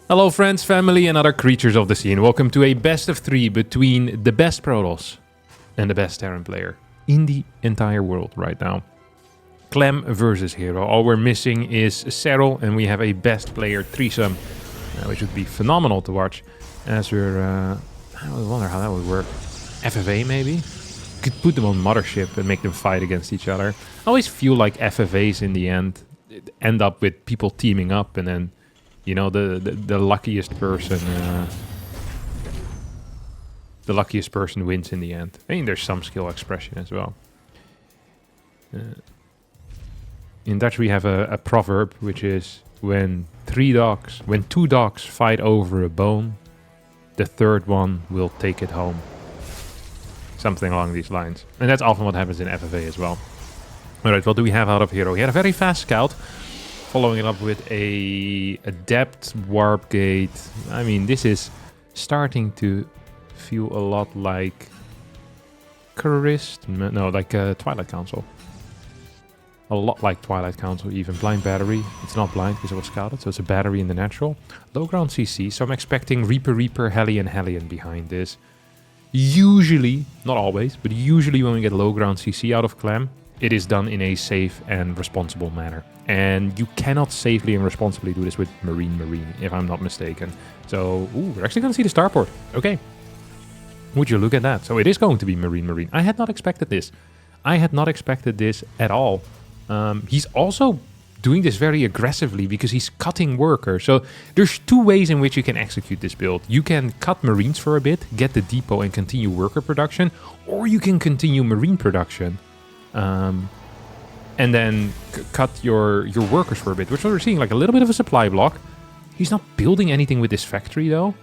Hello friends, family and other creatures of the sea, and welcome to a best of 3 between the best Protoss and the best Terran player in the entire world right now. Clem versus Hero. All we're missing is Cyril, and we have a best player threesome, which would be phenomenal to watch. As we're, I wonder how that would work. FFA maybe? Could put them on Mothership and make them fight against each other. I always feel like FFAs in the end up with people teaming up, and then, you know, the luckiest person, wins in the end. I mean, there's some skill expression as well. In Dutch, we have a proverb, which is when two dogs fight over a bone, the third one will take it home. Something along these lines. And that's often what happens in FFA as well. Alright, what do we have out of Hero? He had a very fast scout, following it up with a adept warp gate. I mean, this is starting to feel a lot like Twilight Council. A lot like Twilight Council, even. Blind battery. It's not blind because it was scouted, so it's a battery in the natural. Low ground CC, so I'm expecting Reaper, Hellion behind this. Usually, not always, but usually when we get low ground CC out of Clem, it is done in a safe and responsible manner. And you cannot safely and responsibly do this with Marine, if I'm not mistaken. So, we're actually going to see the starport. Okay. Would you look at that? So it is going to be Marine. I had not expected this. I had not expected this at all. He's also doing this very aggressively because he's cutting workers. So there's two ways in which you can execute this build. You can cut Marines for a bit, get the depot and continue worker production, or you can continue Marine production. And then cut your workers for a bit, which we're seeing like a little bit of a supply block. He's not building anything with this factory though.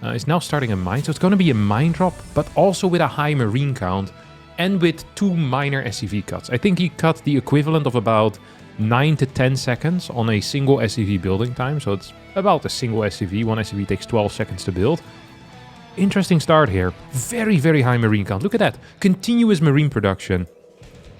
He's now starting a mine, so it's going to be a mine drop, but also with a high Marine count and with 2 minor SCV cuts. I think he cut the equivalent of about 9 to 10 seconds on a single SCV building time, so it's about a single SCV. One SCV takes 12 seconds to build. Interesting start here. Very, very high Marine count. Look at that. Continuous Marine production.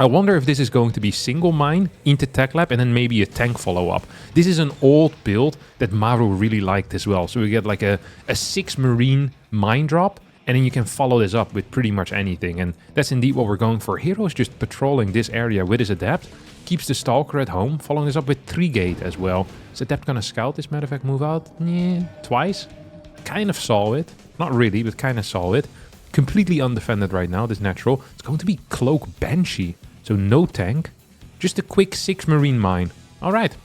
I wonder if this is going to be single mine into Tech Lab and then maybe a tank follow-up. This is an old build that Maru really liked as well. So we get like a 6 Marine mine drop, and then you can follow this up with pretty much anything. And that's indeed what we're going for. Hero is just patrolling this area with his Adept. Keeps the Stalker at home, following this up with 3 Gate as well. Is Adept gonna scout this matter of fact move out? Yeah, twice. Kind of saw it. Not really, but kind of saw it. Completely undefended right now, this natural. It's going to be Cloak Banshee. So no tank, just a quick 6 Marine mine. All right.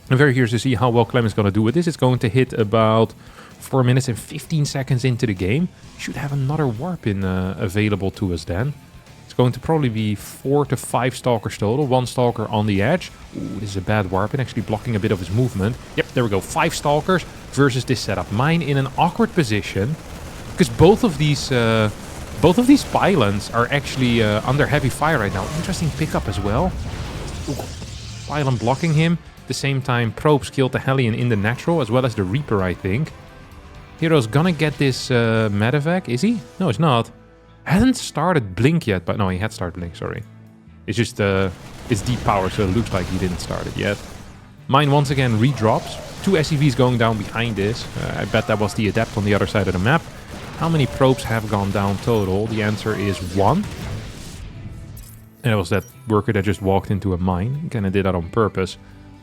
I'm very curious to see how well Clem is going to do with this. It's going to hit about 4 minutes and 15 seconds into the game. Should have another warp in available to us then. It's going to probably be 4 to 5 Stalkers total. 1 Stalker on the edge. Ooh, this is a bad warp and actually blocking a bit of his movement. Yep, there we go. 5 Stalkers versus this setup. Mine in an awkward position because both of these pylons are actually under heavy fire right now. Interesting pickup as well. Ooh, pylon blocking him. At the same time, probes killed the Hellion in the natural, as well as the Reaper, I think. Hero's gonna get this medevac, is he? No, it's not. Hasn't started Blink yet, but no, he had started Blink, sorry. It's just, it's deep power, so it looks like he didn't start it yet. Mine once again redrops. 2 SCVs going down behind this. I bet that was the Adept on the other side of the map. How many probes have gone down total? The answer is 1. And it was that worker that just walked into a mine. He kind of did that on purpose.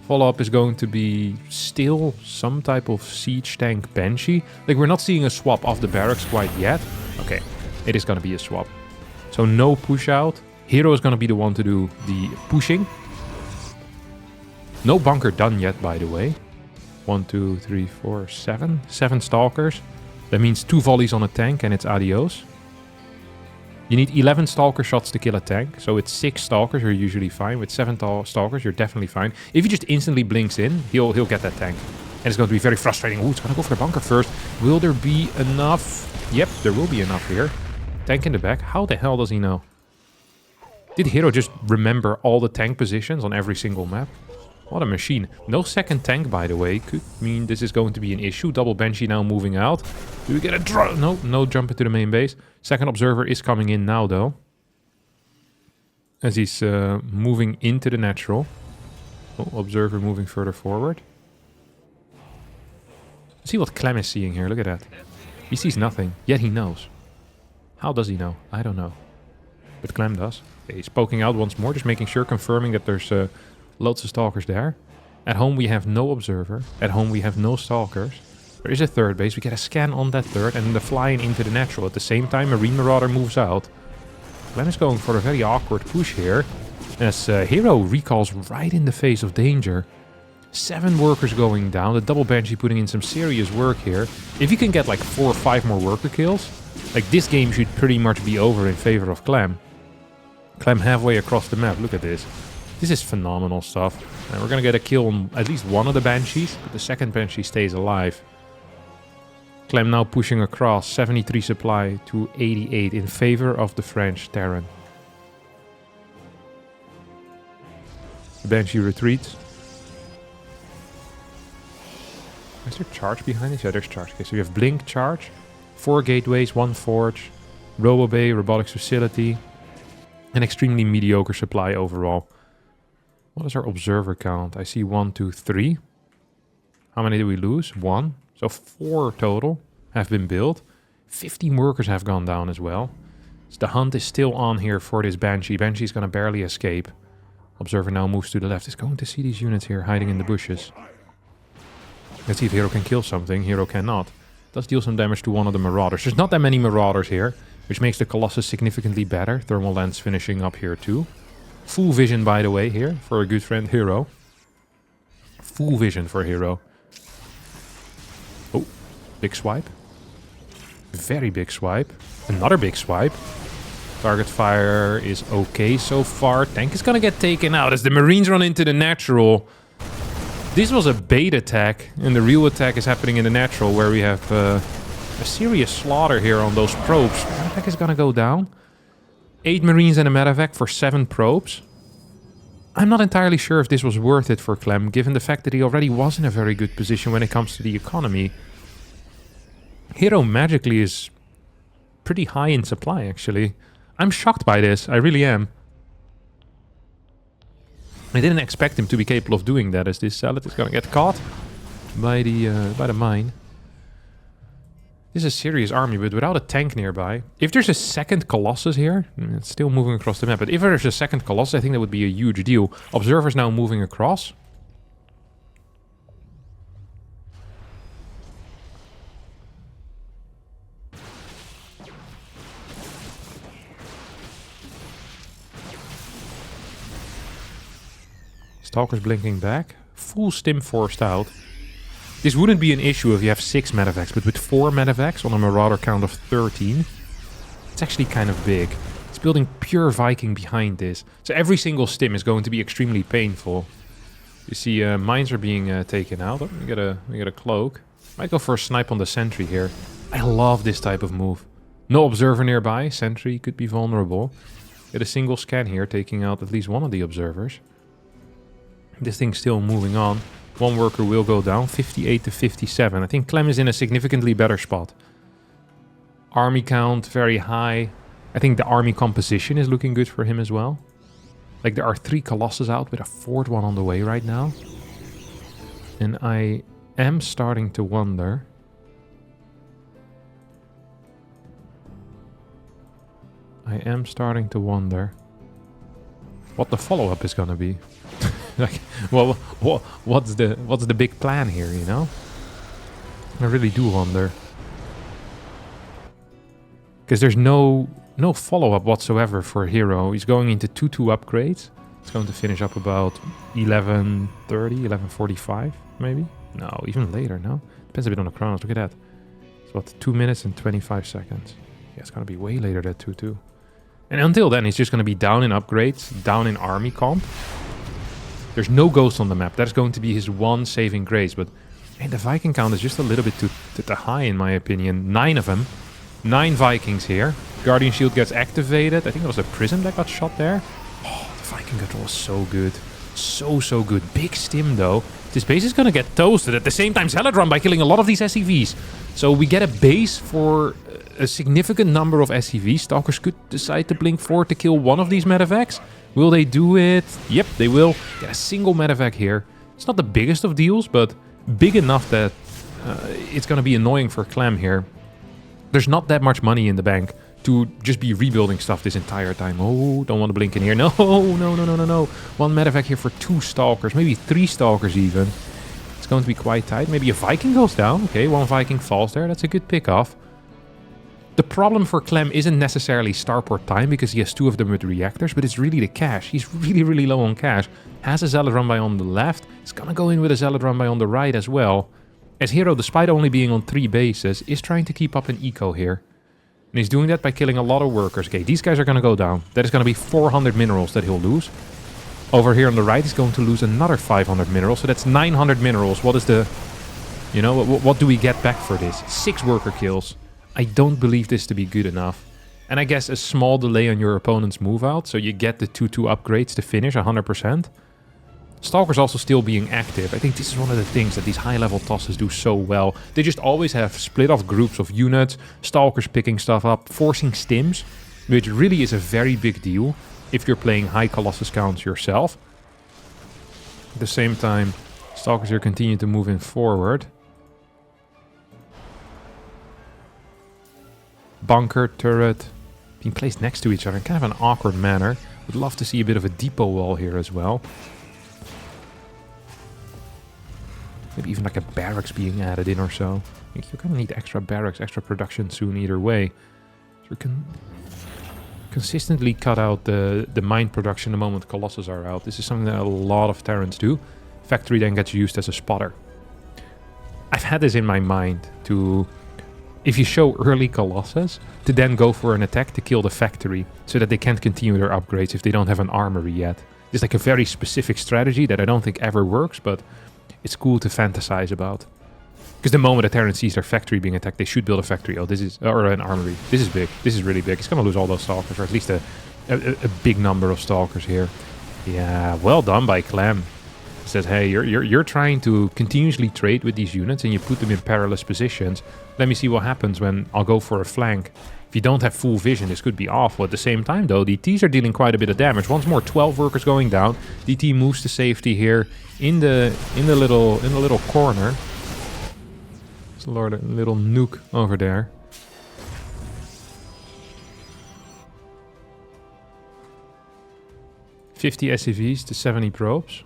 Follow-up is going to be still some type of siege tank Banshee. Like, we're not seeing a swap off the barracks quite yet. Okay, it is going to be a swap. So no push out. Hero is going to be the one to do the pushing. No bunker done yet, by the way. 1, 2, 3, 4, 7. 7 Stalkers. That means 2 volleys on a tank and it's adios. You need 11 Stalker shots to kill a tank. So with 6 Stalkers, you're usually fine. With 7 Stalkers, you're definitely fine. If he just instantly blinks in, he'll get that tank. And it's going to be very frustrating. Ooh, it's going to go for the bunker first. Will there be enough? Yep, there will be enough here. Tank in the back. How the hell does he know? Did Hero just remember all the tank positions on every single map? What a machine. No second tank, by the way. Could mean this is going to be an issue. Double Banshee now moving out. Do we get a drop? No jump into the main base. Second Observer is coming in now, though. As he's moving into the natural. Oh, Observer moving further forward. Let's see what Clem is seeing here. Look at that. He sees nothing, yet he knows. How does he know? I don't know. But Clem does. Okay, he's poking out once more, just making sure, confirming that there's loads of stalkers there. At home we have no observer. At home we have no stalkers. There is a third base. We get a scan on that third and the flying into the natural. At the same time, Marine Marauder moves out. Clem is going for a very awkward push here. As Hero recalls right in the face of danger. 7 workers going down. The double Banshee putting in some serious work here. If you can get like 4 or 5 more worker kills, like this game should pretty much be over in favor of Clem. Clem halfway across the map. Look at this. This is phenomenal stuff. And we're going to get a kill on at least one of the Banshees, but the second Banshee stays alive. Clem now pushing across 73 supply to 88 in favor of the French Terran. The Banshee retreats. Is there charge behind this? Yeah, there's charge. Okay, so we have Blink, charge, 4 gateways, 1 forge, Robo Bay, robotics facility, an extremely mediocre supply overall. What is our observer count? I see 1, 2, 3. How many did we lose? 1. So 4 total have been built. 15 workers have gone down as well. So the hunt is still on here for this Banshee. Banshee is going to barely escape. Observer now moves to the left. Is going to see these units here hiding in the bushes. Let's see if Hero can kill something. Hero cannot. Does deal some damage to one of the Marauders. There's not that many Marauders here, which makes the Colossus significantly better. Thermal lens finishing up here too. Full vision, by the way, here for a good friend Hero. Full vision for Hero. Oh, big swipe. Very big swipe. Another big swipe. Target fire is okay so far. Tank is gonna get taken out as the Marines run into the natural. This was a bait attack, and the real attack is happening in the natural, where we have a serious slaughter here on those probes. Medevac is gonna go down. 8 Marines and a Medevac for 7 probes. I'm not entirely sure if this was worth it for Clem, given the fact that he already was in a very good position when it comes to the economy. Hero magically is pretty high in supply, actually. I'm shocked by this, I really am. I didn't expect him to be capable of doing that, as this Zealot is gonna get caught by the mine. This is a serious army, but without a tank nearby. If there's a second Colossus here, it's still moving across the map, but if there's a second Colossus, I think that would be a huge deal. Observers now moving across. Stalkers blinking back. Full stim forced out. This wouldn't be an issue if you have 6 Medevacs, but with 4 Medevacs on a Marauder count of 13, it's actually kind of big. It's building pure Viking behind this. So every single stim is going to be extremely painful. You see mines are being taken out. Oh, we get a cloak. Might go for a snipe on the sentry here. I love this type of move. No observer nearby. Sentry could be vulnerable. Get a single scan here, taking out at least one of the observers. This thing's still moving on. 1 worker will go down, 58 to 57. I think Clem is in a significantly better spot. Army count, very high. I think the army composition is looking good for him as well. Like, there are 3 Colossus out with a 4th one on the way right now. And I am starting to wonder... what the follow-up is gonna be. Like, well, what's the big plan here, you know? I really do wonder. Because there's no follow-up whatsoever for Hero. He's going into 2-2 upgrades. It's going to finish up about 11:30, 11:45, maybe? No, even later, no? Depends a bit on the chronos. Look at that. It's about 2 minutes and 25 seconds. Yeah, it's going to be way later than 2-2. And until then, he's just going to be down in upgrades, down in army comp. There's no ghost on the map. That's going to be his one saving grace. But man, the Viking count is just a little bit too high, in my opinion. 9 of them. 9 Vikings here. Guardian Shield gets activated. I think it was a Prism that got shot there. Oh, the Viking control was so good. So good. Big stim, though. This base is going to get toasted. At the same time, Zealot run by killing a lot of these SCVs. So we get a base for a significant number of SCVs. Stalkers could decide to blink forward to kill one of these Medevacs. Will they do it? Yep, they will. Get a single Medevac here. It's not the biggest of deals, but big enough that it's going to be annoying for Clem here. There's not that much money in the bank to just be rebuilding stuff this entire time. Oh, don't want to blink in here. No, no. One medevac here for 2 Stalkers, maybe 3 Stalkers even. It's going to be quite tight. Maybe a Viking goes down. Okay, 1 Viking falls there. That's a good pick-off. The problem for Clem isn't necessarily starport time because he has 2 of them with reactors, but it's really the cash. He's really low on cash. Has a Zealot run by on the left. He's gonna go in with a Zealot run by on the right as well. As Hero, despite only being on 3 bases, is trying to keep up an eco here. And he's doing that by killing a lot of workers. Okay, these guys are gonna go down. That is gonna be 400 minerals that he'll lose. Over here on the right, he's going to lose another 500 minerals. So that's 900 minerals. What is the... You know, what do we get back for this? 6 worker kills. I don't believe this to be good enough. And I guess a small delay on your opponent's move out, so you get the 2-2 upgrades to finish 100%. Stalker's also still being active. I think this is one of the things that these high-level tosses do so well. They just always have split-off groups of units, Stalkers picking stuff up, forcing stims, which really is a very big deal if you're playing high Colossus counts yourself. At the same time, Stalkers here continue to move in forward. Bunker, turret, being placed next to each other in kind of an awkward manner. Would love to see a bit of a depot wall here as well. Maybe even like a barracks being added in or so. I think you're going to need extra barracks, extra production soon either way. So we can consistently cut out the mine production the moment Colossus are out. This is something that a lot of Terrans do. Factory then gets used as a spotter. I've had this in my mind to... If you show early Colossus, to then go for an attack to kill the factory, so that they can't continue their upgrades if they don't have an armory yet. It's like a very specific strategy that I don't think ever works, but it's cool to fantasize about. Because the moment a Terran sees their factory being attacked, they should build a factory. Oh, this is... Or an armory. This is big. This is really big. It's going to lose all those Stalkers, or at least a big number of Stalkers here. Yeah, well done by Clem. Says, hey, you're trying to continuously trade with these units and you put them in perilous positions. Let me see what happens when I'll go for a flank. If you don't have full vision, this could be awful. At the same time, though, DTs are dealing quite a bit of damage. Once more, 12 workers going down. DT moves to safety here in the little corner. There's a little nuke over there. $50 SCVs to 70 probes.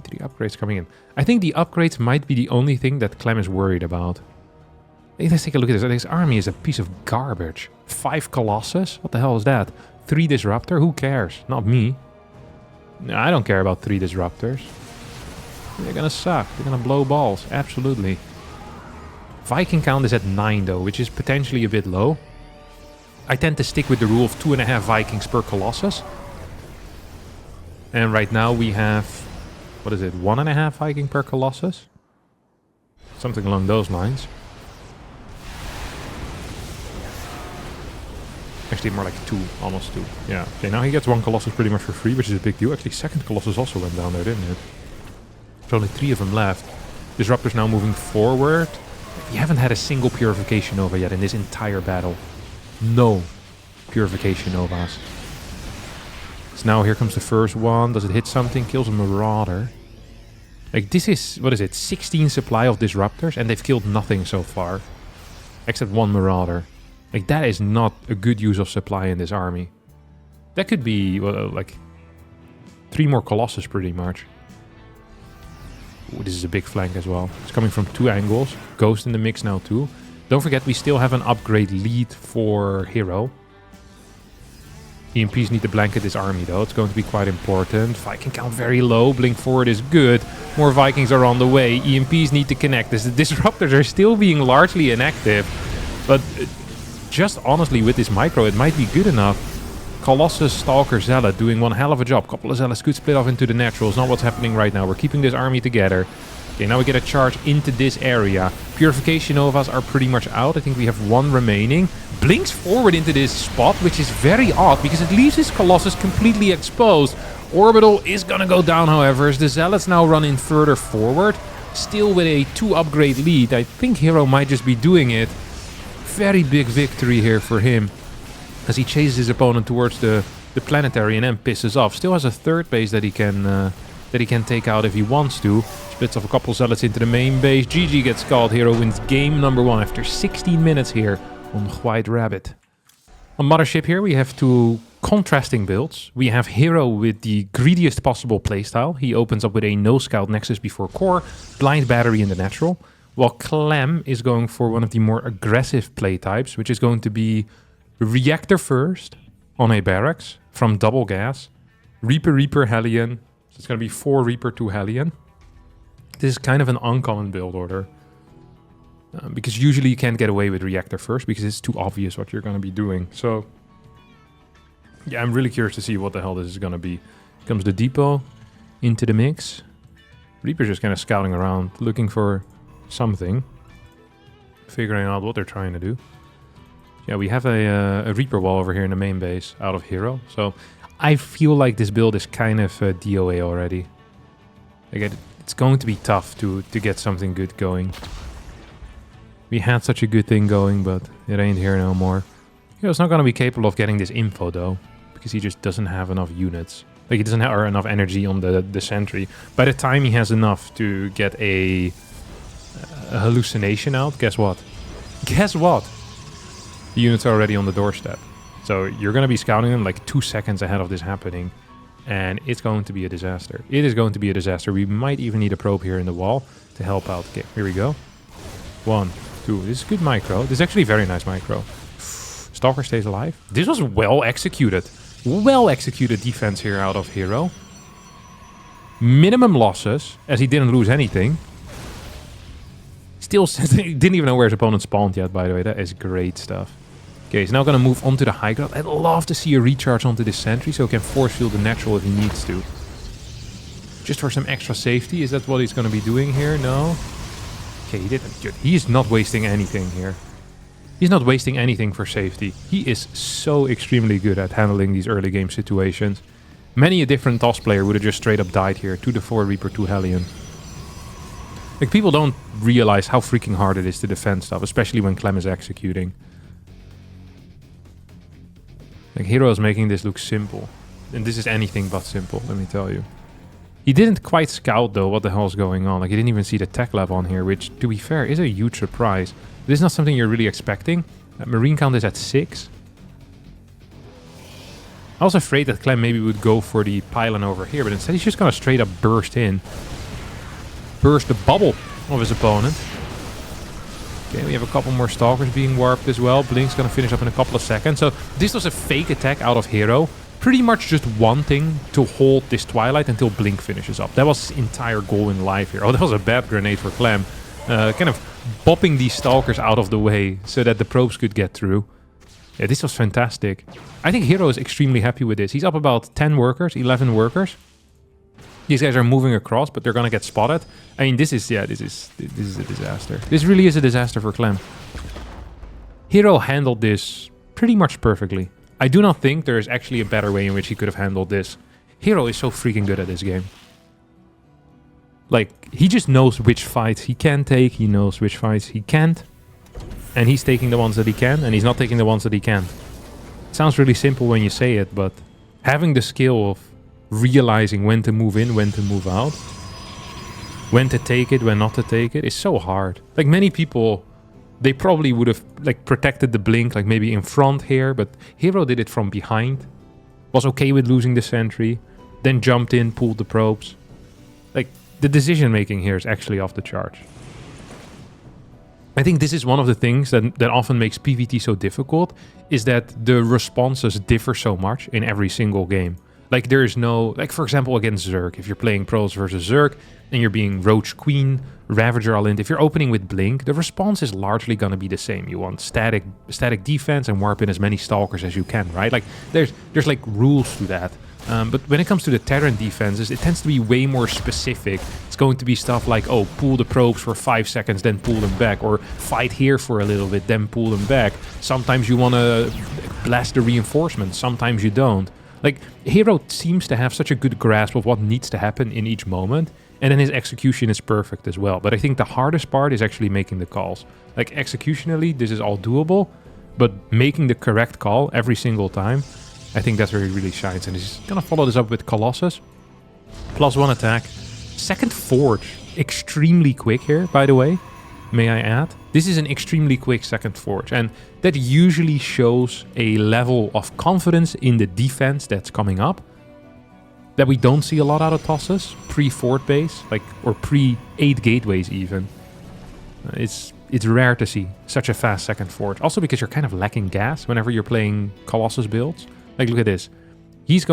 3 upgrades coming in. I think the upgrades might be the only thing that Clem is worried about. Hey, let's take a look at this. This army is a piece of garbage. 5 Colossus? What the hell is that? 3 Disruptor? Who cares? Not me. No, I don't care about 3 Disruptors. They're gonna suck. They're gonna blow balls. Absolutely. Viking count is at 9 though, which is potentially a bit low. I tend to stick with the rule of 2.5 Vikings per Colossus. And right now we have... What is it? 1.5 Viking per Colossus? Something along those lines. Actually, more like 2. Almost 2. Yeah. Okay, now he gets 1 Colossus pretty much for free, which is a big deal. Actually, 2nd Colossus also went down there, didn't it? There's only 3 of them left. Disruptor's now moving forward. We haven't had a single Purification Nova yet in this entire battle. No Purification Novas. So now here comes the first one. Does it hit something? Kills a Marauder. Like this is, what is it? 16 supply of Disruptors and they've killed nothing so far. Except 1 Marauder. Like that is not a good use of supply in this army. That could be, well, like 3 more Colossus pretty much. Ooh, this is a big flank as well. It's coming from 2 angles. Ghost in the mix now too. Don't forget we still have an upgrade lead for Hero. EMPs need to blanket this army though, it's going to be quite important. Viking count very low, blink forward is good. More Vikings are on the way, EMPs need to connect. The Disruptors are still being largely inactive. But just honestly with this micro it might be good enough. Colossus, Stalker, Zealot doing one hell of a job. Couple of Zealots could split off into the naturals, not what's happening right now. We're keeping this army together. Okay, now we get a charge into this area. Purification Novas are pretty much out. I think we have 1 remaining. Blinks forward into this spot, which is very odd because it leaves his Colossus completely exposed. Orbital is gonna go down, however, as the Zealots now run in further forward. Still with a 2 upgrade lead. I think Hero might just be doing it. Very big victory here for him as he chases his opponent towards the the planetary and then pisses off. Still has a third base that he can take out if he wants to. Splits off a couple zealots into the main base. GG gets called. Hero wins game number 1 after 16 minutes here on White Rabbit. On Mothership here we have two contrasting builds. We have Hero with the greediest possible playstyle. He opens up with a no scout nexus before core, blind battery in the natural. While Clem is going for one of the more aggressive play types, which is going to be reactor first on a barracks from double gas. Reaper, Hellion. So it's going to be 4 Reaper, 2 Hellion. This is kind of an uncommon build order. Because usually you can't get away with reactor first because it's too obvious what you're going to be doing. So, yeah, I'm really curious to see what the hell this is going to be. Comes the depot into the mix. Reaper's just kind of scouting around, looking for something. Figuring out what they're trying to do. Yeah, we have a Reaper wall over here in the main base out of Hero. So, I feel like this build is kind of DOA already. Like it's going to be tough to get something good going. We had such a good thing going, but it ain't here no more. Hero's not going to be capable of getting this info, though, because he just doesn't have enough units. Like, he doesn't have enough energy on the sentry. By the time he has enough to get a hallucination out, guess what? Guess what? The units are already on the doorstep. So you're going to be scouting them like 2 seconds ahead of this happening. And it's going to be a disaster. It is going to be a disaster. We might even need a probe here in the wall to help out. Okay, here we go. 1, 2. This is good micro. This is actually very nice micro. Stalker stays alive. This was well executed. Well executed defense here out of Hero. Minimum losses, as he didn't lose anything. Still, he didn't even know where his opponent spawned yet, by the way. That is great stuff. Okay, he's now going to move onto the high ground. I'd love to see a recharge onto this sentry so he can force field the natural if he needs to. Just for some extra safety. Is that what he's going to be doing here? No. Okay, he didn't. He is not wasting anything here. He's not wasting anything for safety. He is so extremely good at handling these early game situations. Many a different TOS player would have just straight up died here. 2 to 4 Reaper, 2 Hellion. Like, people don't realize how freaking hard it is to defend stuff, especially when Clem is executing. Like, Hero is making this look simple. And this is anything but simple, let me tell you. He didn't quite scout, though, what the hell is going on. Like, he didn't even see the tech lab on here, which, to be fair, is a huge surprise. This is not something you're really expecting. Marine count is at 6. I was afraid that Clem maybe would go for the pylon over here, but instead he's just going to straight up burst in. Burst the bubble of his opponent. Okay, we have a couple more Stalkers being warped as well. Blink's going to finish up in a couple of seconds. So this was a fake attack out of Hero. Pretty much just wanting to hold this Twilight until Blink finishes up. That was his entire goal in life here. Oh, that was a bad grenade for Clem. Kind of bopping these Stalkers out of the way so that the probes could get through. Yeah, this was fantastic. I think Hero is extremely happy with this. He's up about 10 workers, 11 workers. These guys are moving across, but they're gonna get spotted. I mean, this is a disaster. This really is a disaster for Clem. Hero handled this pretty much perfectly. I do not think there is actually a better way in which he could have handled this. Hero is so freaking good at this game. Like, he just knows which fights he can take, he knows which fights he can't. And he's taking the ones that he can, and he's not taking the ones that he can't. It sounds really simple when you say it, but having the skill of realizing when to move in, when to move out, when to take it, when not to take it, is so hard. Like, many people, they probably would have like protected the Blink, like maybe in front here, but Hero did it from behind. Was okay with losing the sentry, then jumped in, pulled the probes. Like, the decision making here is actually off the charts. I think this is one of the things that often makes PvT so difficult, is that the responses differ so much in every single game. Like, there is no, like, for example, against Zerg, if you're playing Protoss versus Zerg and you're being Roach Queen, Ravager Alint, if you're opening with Blink, the response is largely going to be the same. You want static defense and warp in as many Stalkers as you can, right? Like, there's like rules to that. But when it comes to the Terran defenses, it tends to be way more specific. It's going to be stuff like, oh, pull the probes for 5 seconds, then pull them back. Or fight here for a little bit, then pull them back. Sometimes you want to blast the reinforcements, sometimes you don't. Like, Hero seems to have such a good grasp of what needs to happen in each moment. And then his execution is perfect as well. But I think the hardest part is actually making the calls. Like, executionally, this is all doable. But making the correct call every single time, I think that's where he really shines. And he's going to follow this up with Colossus. +1 attack. Second Forge. Extremely quick here, by the way. May I add? This is an extremely quick second Forge. And that usually shows a level of confidence in the defense that's coming up that we don't see a lot out of Tosses. Pre-fort base, like, or pre-8 gateways even. It's rare to see such a fast second Forge. Also because you're kind of lacking gas whenever you're playing Colossus builds. Like, look at this. He's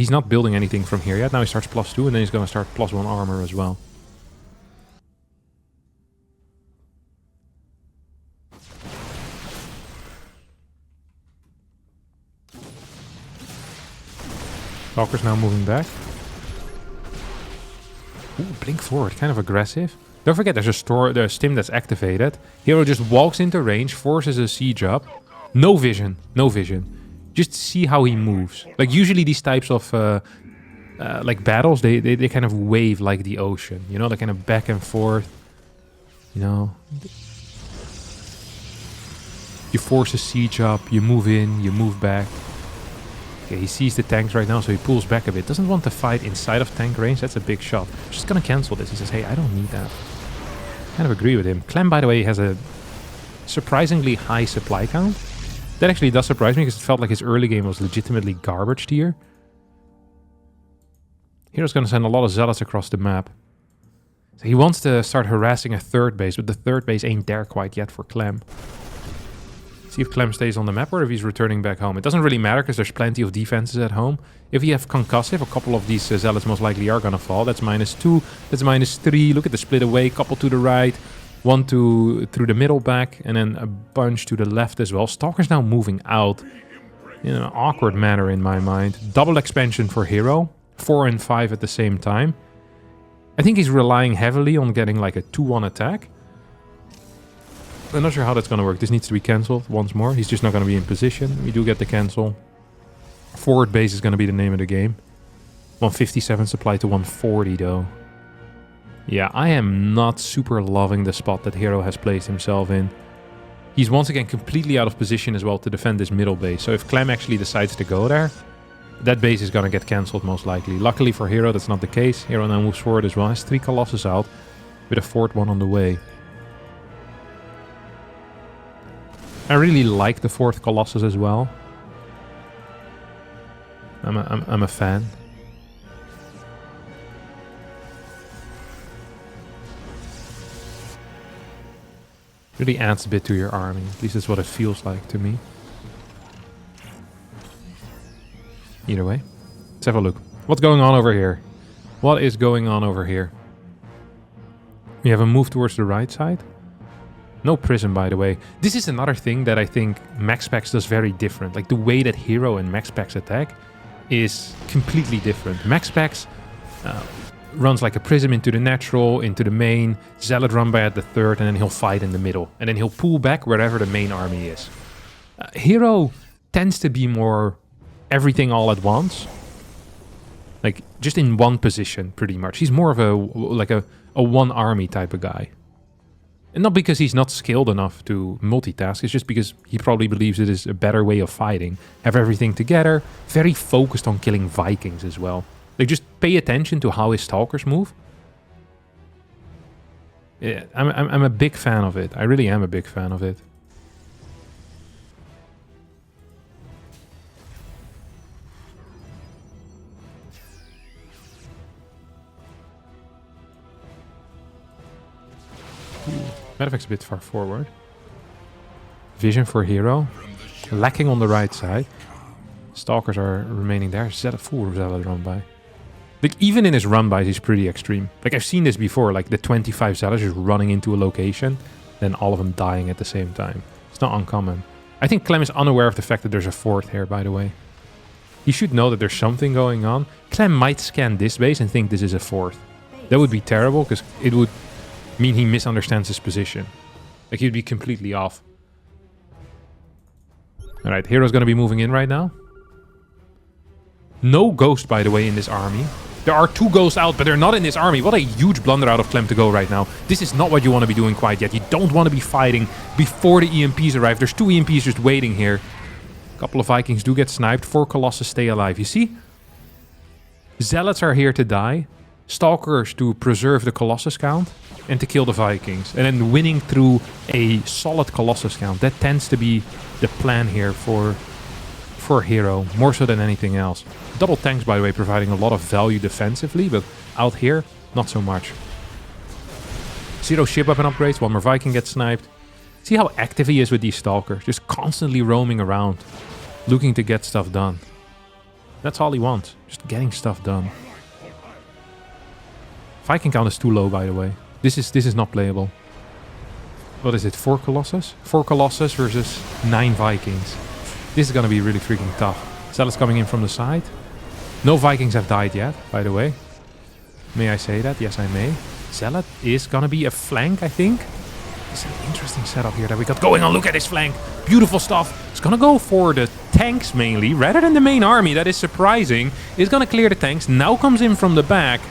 not building anything from here yet. Now he starts +2 and then he's going to start +1 armor as well. Stalker's now moving back. Ooh, blink forward, kind of aggressive. Don't forget there's a stim that's activated. Hero just walks into range, forces a siege up. No vision, no vision. Just see how he moves. Like usually these types of like battles, they kind of wave like the ocean. You know, they kind of back and forth. You know. You force a siege up, you move in, you move back. Okay, he sees the tanks right now, so he pulls back a bit. Doesn't want to fight inside of tank range. That's a big shot. Just gonna cancel this. He says, hey, I don't need that. Kind of agree with him. Clem, by the way, has a surprisingly high supply count. That actually does surprise me, because it felt like his early game was legitimately garbage tier. Hero's gonna send a lot of zealots across the map. So he wants to start harassing a third base, but the third base ain't there quite yet for Clem. See if Clem stays on the map or if he's returning back home. It doesn't really matter because there's plenty of defenses at home. If you have concussive, a couple of these zealots most likely are gonna fall. That's -2, that's -3. Look at the split away, couple to the right, one through the middle back, and then a bunch to the left as well. Stalker's now moving out in an awkward manner in my mind. Double expansion for Hero, 4 and 5 at the same time. I think he's relying heavily on getting like a 2-1 attack. I'm not sure how that's going to work. This needs to be cancelled once more. He's just not going to be in position. We do get the cancel. Forward base is going to be the name of the game. 157 supply to 140 though. Yeah, I am not super loving the spot that Hero has placed himself in. He's once again completely out of position as well to defend this middle base. So if Clem actually decides to go there, that base is going to get cancelled most likely. Luckily for Hero, that's not the case. Hero now moves forward as well. Has 3 Colossus out with a 4th one on the way. I really like the 4th Colossus as well. I'm a fan. Really adds a bit to your army. At least that's what it feels like to me. Either way, let's have a look. What's going on over here? What is going on over here? We have a move towards the right side. No prism, by the way. This is another thing that I think MaxPax does very different. Like the way that Hero and MaxPax attack is completely different. MaxPax runs like a prism into the natural, into the main, zealot run by at the 3rd, and then he'll fight in the middle. And then he'll pull back wherever the main army is. Hero tends to be more everything all at once. Like just in one position, pretty much. He's more of a one army type of guy. And not because he's not skilled enough to multitask, it's just because he probably believes it is a better way of fighting. Have everything together, very focused on killing Vikings as well. Like just pay attention to how his stalkers move. Yeah, I'm a big fan of it. I really am a big fan of it. Medevac's a bit far forward. Vision for Hero. Lacking on the right side. Stalkers are remaining there. Full zealot run by. Like even in his run bys, he's pretty extreme. Like I've seen this before. Like the 25 zealots just running into a location, then all of them dying at the same time. It's not uncommon. I think Clem is unaware of the fact that there's a 4th here, by the way. He should know that there's something going on. Clem might scan this base and think this is a 4th. That would be terrible because it would mean he misunderstands his position. Like he'd be completely off. Alright, Hero's gonna be moving in right now. No ghost, by the way, in this army. There are 2 ghosts out, but they're not in this army. What a huge blunder out of Clem to go right now. This is not what you want to be doing quite yet. You don't want to be fighting before the EMPs arrive. There's 2 EMPs just waiting here. A couple of Vikings do get sniped. 4 Colossus stay alive. You see? Zealots are here to die. Stalkers to preserve the Colossus count. And to kill the Vikings. And then winning through a solid Colossus count. That tends to be the plan here for Hero. More so than anything else. Double tanks, by the way, providing a lot of value defensively. But out here, not so much. 0 ship weapon upgrades. 1 more Viking gets sniped. See how active he is with these Stalkers. Just constantly roaming around. Looking to get stuff done. That's all he wants. Just getting stuff done. Viking count is too low, by the way. This is not playable. What is it? 4 Colossus? 4 Colossus versus 9 Vikings. This is going to be really freaking tough. Zealots coming in from the side. No Vikings have died yet, by the way. May I say that? Yes, I may. Zealot is going to be a flank, I think. It's an interesting setup here that we got going on. Look at this flank. Beautiful stuff. It's going to go for the tanks mainly, rather than the main army. That is surprising. It's going to clear the tanks. Now comes in from the back.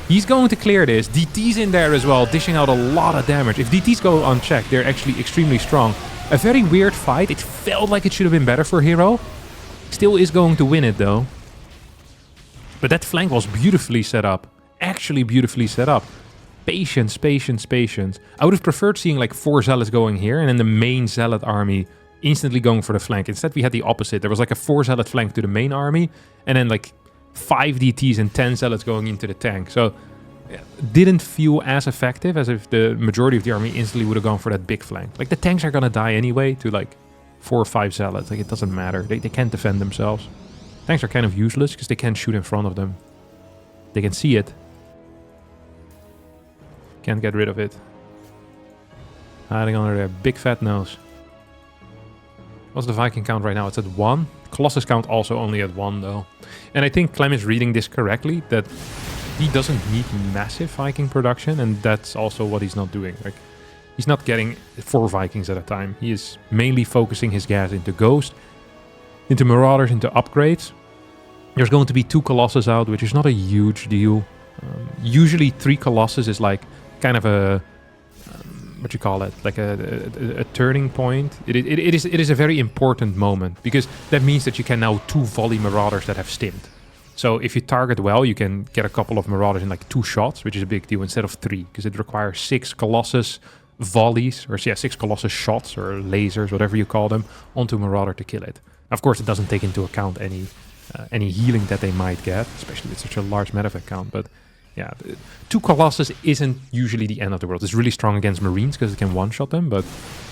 He's going to clear this. DT's in there as well, dishing out a lot of damage. If DT's go unchecked, they're actually extremely strong. A very weird fight. It felt like it should have been better for Hero. Still is going to win it though. But that flank was beautifully set up. Actually beautifully set up. Patience, patience, patience. I would have preferred seeing like 4 Zealots going here and then the main Zealot army instantly going for the flank. Instead we had the opposite. There was like a 4 Zealot flank to the main army and then like 5 DTs and 10 Zealots going into the tank. So didn't feel as effective as if the majority of the army instantly would have gone for that big flank. Like the tanks are gonna die anyway to like 4 or 5 Zealots. Like it doesn't matter. They can't defend themselves. Tanks are kind of useless because they can't shoot in front of them. They can see it. Can't get rid of it. Hiding under their big fat nose. What's the Viking count right now? It's at 1. Colossus count also only at 1 though. And I think Clem is reading this correctly, that he doesn't need massive Viking production, and that's also what he's not doing. Like, he's not getting 4 Vikings at a time. He is mainly focusing his gas into Ghost, into Marauders, into upgrades. There's going to be 2 Colossus out, which is not a huge deal. Usually 3 Colossus is like kind of a... what you call it, like a turning point. It is a very important moment, because that means that you can now 2 volley Marauders that have stimmed. So if you target well, you can get a couple of Marauders in like 2 shots, which is a big deal, instead of 3, because it requires 6 Colossus volleys, or 6 Colossus shots, or lasers, whatever you call them, onto Marauder to kill it. Of course, it doesn't take into account any healing that they might get, especially with such a large medevac count, but yeah, 2 Colossus isn't usually the end of the world. It's really strong against Marines because it can one-shot them, but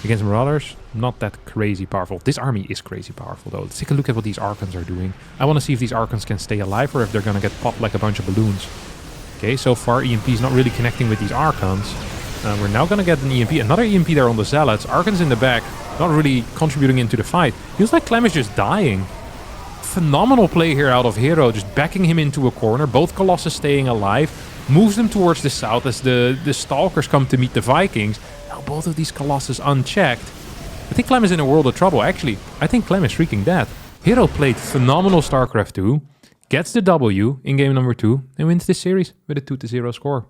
against Marauders, not that crazy powerful. This army is crazy powerful though. Let's take a look at what these Archons are doing. I want to see if these Archons can stay alive or if they're going to get popped like a bunch of balloons. Okay, so far EMP is not really connecting with these Archons. We're now going to get an EMP. Another EMP there on the Zealots. Archons in the back, not really contributing into the fight. Feels like Clem is just dying. Phenomenal play here out of Hero, just backing him into a corner. Both Colossus staying alive. Moves them towards the south as the Stalkers come to meet the Vikings. Now both of these Colossus unchecked. I think Clem is in a world of trouble. Actually, I think Clem is freaking dead. Hero played phenomenal StarCraft 2. Gets the W in game number 2. And wins this series with a 2-0 score.